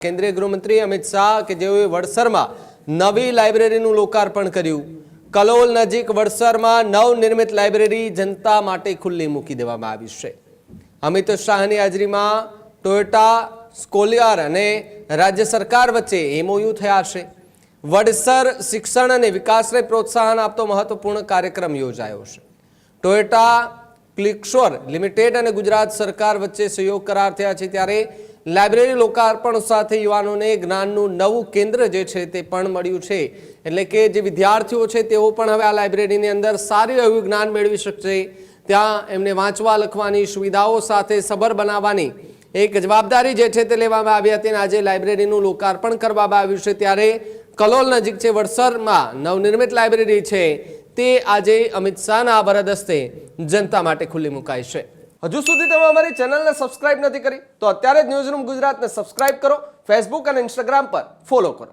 કેન્દ્રીય ગૃહમંત્રી અમિત શાહ કે જેઓએ વડસરમાં નવી લાઇબ્રેરીનું લોકાર્પણ કર્યું। કલોલ નજીક વડસરમાં નવનિર્મિત લાઇબ્રેરી જનતા માટે ખુલ્લી મૂકી દેવામાં આવી છે। અમિત શાહની હાજરીમાં ટોયોટા સ્કોલિયાર અને રાજ્ય સરકાર વચ્ચે એમઓયુ થયા છે। વડસર શિક્ષણ અને વિકાસને પ્રોત્સાહન આપતો મહત્વપૂર્ણ કાર્યક્રમ યોજાયો છે। ટોયોટા ક્લિક્સોર લિમિટેડ અને ગુજરાત સરકાર વચ્ચે સહયોગ કરાર થયા છે, ત્યારે લાઇબ્રેરી લોકાર્પણ સાથે યુવાનોને જ્ઞાનનું નવું કેન્દ્ર જે છે તે પણ મળ્યું છે। એટલે કે જે વિદ્યાર્થીઓ છે તેઓ પણ હવે આ લાઇબ્રેરીની અંદર સારું એવું જ્ઞાન મેળવી શકશે। ત્યાં એમને વાંચવા લખવાની સુવિધાઓ સાથે સભર બનાવવાની એક જવાબદારી જે છે તે લેવામાં આવી હતી। આજે લાઇબ્રેરીનું લોકાર્પણ કરવામાં આવ્યું છે, ત્યારે કલોલ નજીક છે વડસરમાં નવનિર્મિત લાઇબ્રેરી છે તે આજે અમિત શાહના વરદ હસ્તે જનતા માટે ખુલ્લી મુકાઈ છે। હજુ સુધી તમે અમારી ચેનલને સબસ્ક્રાઇબ નથી કરી તો અત્યારે જ ન્યૂઝરૂમ ગુજરાતને સબસ્ક્રાઇબ કરો, ફેસબુક અને ઇન્સ્ટાગ્રામ પર ફોલો કરો।